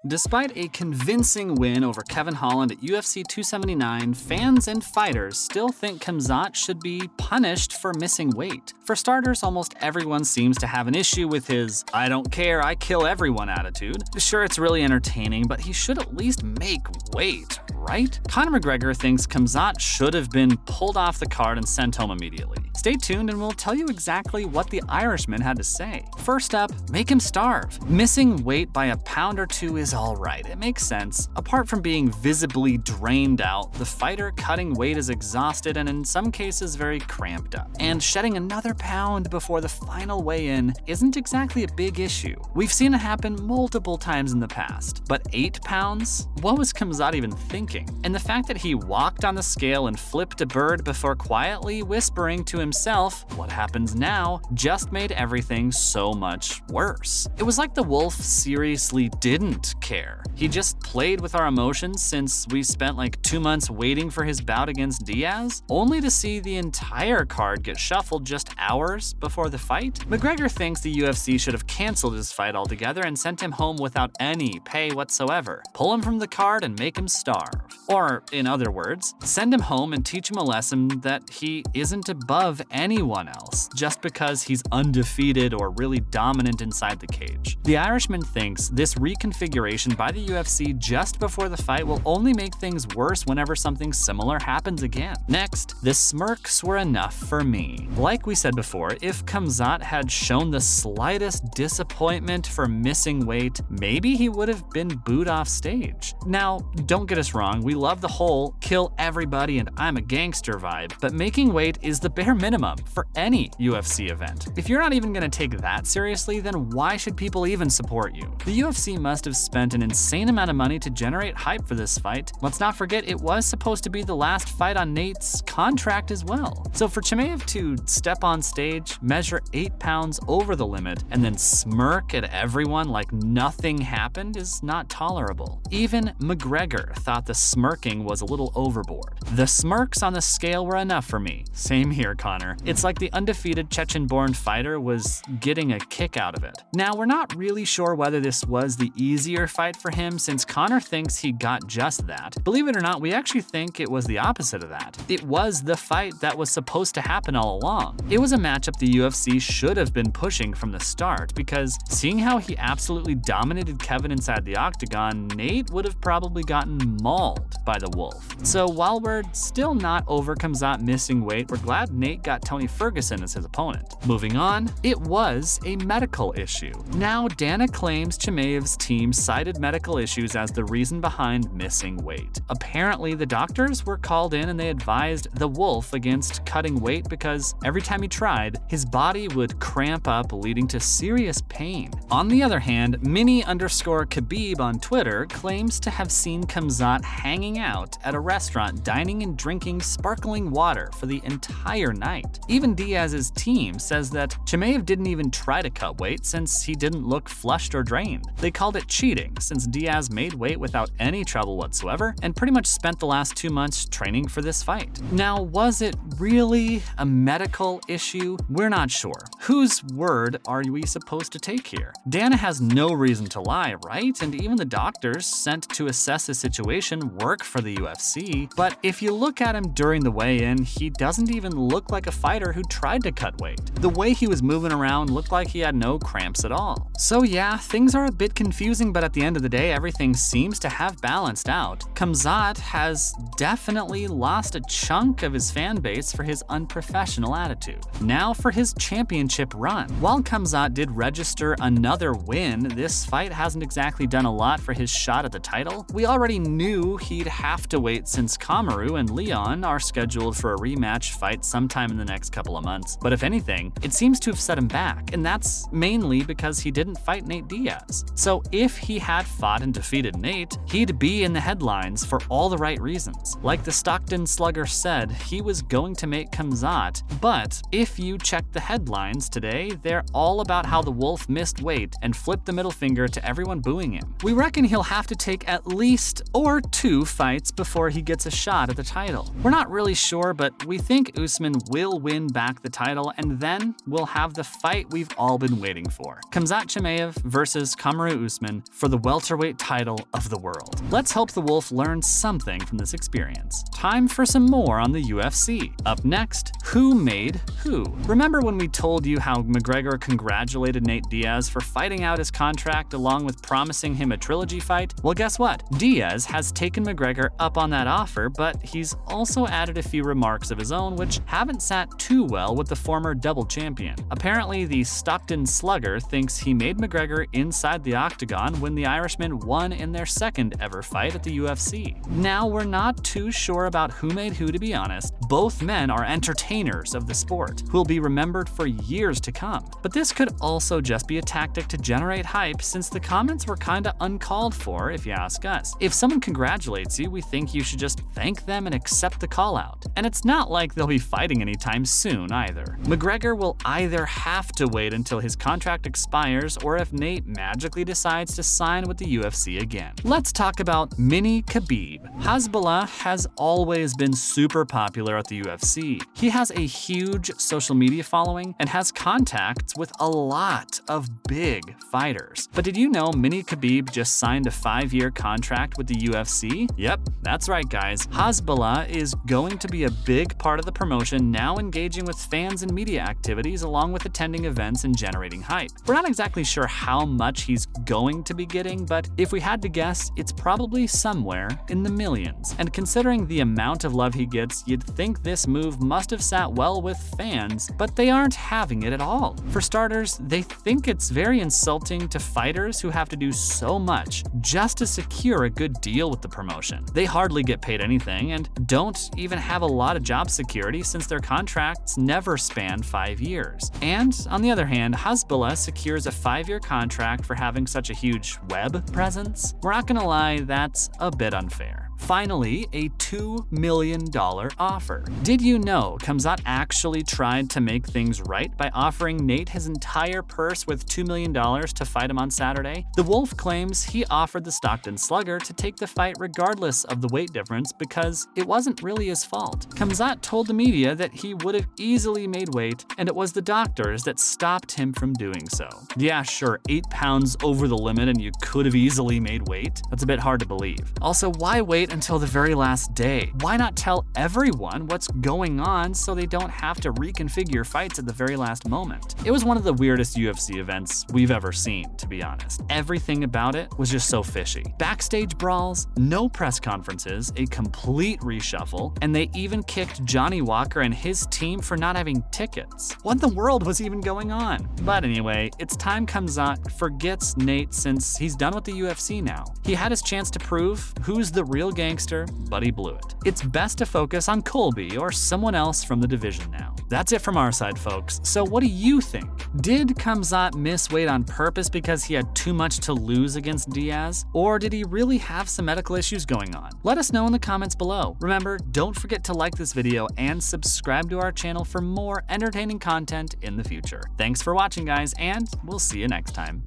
Despite a convincing win over Kevin Holland at UFC 279, fans and fighters still think Khamzat should be punished for missing weight. For starters, almost everyone seems to have an issue with his "I don't care, I kill everyone" attitude. Sure, it's really entertaining, but he should at least make weight, right? Conor McGregor thinks Khamzat should have been pulled off the card and sent home immediately. Stay tuned and we'll tell you exactly what the Irishman had to say. First up, make him starve. Missing weight by a pound or two is alright, it makes sense. Apart from being visibly drained out, the fighter cutting weight is exhausted and in some cases very cramped up. And shedding another pound before the final weigh-in isn't exactly a big issue. We've seen it happen multiple times in the past. But 8 pounds? What was Khamzat even thinking? And the fact that he walked on the scale and flipped a bird before quietly whispering to himself, "What happens now?" just made everything so much worse. It was like the wolf seriously didn't care. He just played with our emotions since we spent like 2 months waiting for his bout against Diaz, only to see the entire card get shuffled just hours before the fight. McGregor thinks the UFC should have canceled his fight altogether and sent him home without any pay whatsoever. Pull him from the card and make him starve. Or, in other words, send him home and teach him a lesson that he isn't above anyone else just because he's undefeated or really dominant inside the cage. The Irishman thinks this reconfiguration by the UFC just before the fight will only make things worse whenever something similar happens again. Next, the smirks were enough for me. Like we said before, if Khamzat had shown the slightest disappointment for missing weight, maybe he would have been booed off stage. Now, don't get us wrong, we love the whole kill everybody and I'm a gangster vibe, but making weight is the bare minimum for any UFC event. If you're not even gonna take that seriously, then why should people even support you? The UFC must have spent an insane amount of money to generate hype for this fight. Let's not forget it was supposed to be the last fight on Nate's contract as well. So for Chimaev to step on stage, measure 8 pounds over the limit, and then smirk at everyone like nothing happened is not tolerable. Even McGregor thought the smirking was a little overboard. The smirks on the scale were enough for me. Same here, Conor. It's like the undefeated Chechen-born fighter was getting a kick out of it. Now, we're not really sure whether this was the easier fight for him since Conor thinks he got just that. Believe it or not, we actually think it was the opposite of that. It was the fight that was supposed to happen all along. It was a matchup the UFC should have been pushing from the start because seeing how he absolutely dominated Kevin inside the octagon, Nate would have probably gotten mauled by the wolf. So while we're still not over Khamzat missing weight, we're glad Nate got Tony Ferguson as his opponent. Moving on, it was a medical issue. Now, Dana claims Chimaev's team cited medical issues as the reason behind missing weight. Apparently, the doctors were called in and they advised the wolf against cutting weight because every time he tried, his body would cramp up, leading to serious pain. On the other hand, Mini_Khabib on Twitter claims to have seen Khamzat hanging out at a restaurant, dining and drinking sparkling water for the entire night. Even Diaz's team says that Chimaev didn't even try to cut weight since he didn't look flushed or drained. They called it cheating since Diaz made weight without any trouble whatsoever and pretty much spent the last 2 months training for this fight. Now, was it really a medical issue? We're not sure. Whose word are we supposed to take here? Dana has no reason to lie, right? And even the doctors sent to assess the situation work for the UFC. But if you look at him during the weigh-in, he doesn't even look like a fighter who tried to cut weight. The way he was moving around looked like he had no cramps at all. So yeah, things are a bit confusing, but at the end of the day, everything seems to have balanced out. Khamzat has definitely lost a chunk of his fan base for his unprofessional attitude. Now for his championship run. While Khamzat did register another win, this fight hasn't exactly done a lot for his shot at the title. We already knew he'd have to wait since Kamaru and Leon are scheduled for a rematch fight sometime in the next couple of months. But if anything, it seems to have set him back, and that's mainly because he didn't fight Nate Diaz. So if he had fought and defeated Nate, he'd be in the headlines for all the right reasons. Like the Stockton Slugger said, he was going to make Khamzat, but if you check the headlines today, they're all about how the wolf missed weight and flipped the middle finger to everyone booing him. We reckon he'll have to take at least or 2 2 fights before he gets a shot at the title. We're not really sure, but we think Usman will win back the title, and then we'll have the fight we've all been waiting for. Khamzat Chimaev versus Kamaru Usman for the welterweight title of the world. Let's hope the Wolf learns something from this experience. Time for some more on the UFC. Up next, who made who? Remember when we told you how McGregor congratulated Nate Diaz for fighting out his contract along with promising him a trilogy fight? Well, guess what? Diaz has taken McGregor up on that offer, but he's also added a few remarks of his own which haven't sat too well with the former double champion. Apparently, the Stockton Slugger thinks he made McGregor inside the octagon when the Irishman won in their second ever fight at the UFC. Now, we're not too sure about who made who, to be honest. Both men are entertainers of the sport who will be remembered for years to come. But this could also just be a tactic to generate hype, since the comments were kinda uncalled for if you ask us. If someone congratulates you, we think you should just thank them and accept the call out. And it's not like they'll be fighting anytime soon either. McGregor will either have to wait until his contract expires or if Nate magically decides to sign with the UFC again. Let's talk about Mini Khabib. Hezbollah has always been super popular at the UFC. He has a huge social media following and has contacts with a lot of big fighters. But did you know Mini Khabib just signed a 5-year contract with the UFC? Yep, that's right guys. Hezbollah is going to be a big part of the promotion, now engaging with fans and media activities along with attending events and generating hype. We're not exactly sure how much he's going to be getting, but if we had to guess, it's probably somewhere in the millions. And considering the amount of love he gets, you'd think this move must have sat well with fans, but they aren't having it at all. For starters, they think it's very insulting to fighters who have to do so much just to secure a good deal with the promotion. They hardly get paid anything and don't even have a lot of job security since their contracts never span 5 years. And on the other hand, Hezbollah secures a 5-year contract for having such a huge web presence. We're not gonna lie, that's a bit unfair. Finally, a $2 million offer. Did you know Khamzat actually tried to make things right by offering Nate his entire purse with $2 million to fight him on Saturday? The Wolf claims he offered the Stockton Slugger to take the fight regardless of the weight difference because it wasn't really his fault. Khamzat told the media that he would have easily made weight and it was the doctors that stopped him from doing so. Yeah, sure, 8 pounds over the limit and you could have easily made weight? That's a bit hard to believe. Also, why wait until the very last day? Why not tell everyone what's going on so they don't have to reconfigure fights at the very last moment? It was one of the weirdest UFC events we've ever seen, to be honest. Everything about it was just so fishy. Backstage brawls, no press conferences, a complete reshuffle, and they even kicked Johnny Walker and his team for not having tickets. What in the world was even going on? But anyway, it's time Khamzat forgets Nate since he's done with the UFC now. He had his chance to prove who's the real gangster, but he blew it. It's best to focus on Colby or someone else from the division now. That's it from our side, folks. So what do you think? Did Khamzat miss weight on purpose because he had too much to lose against Diaz? Or did he really have some medical issues going on? Let us know in the comments below. Remember, don't forget to like this video and subscribe to our channel for more entertaining content in the future. Thanks for watching, guys, and we'll see you next time.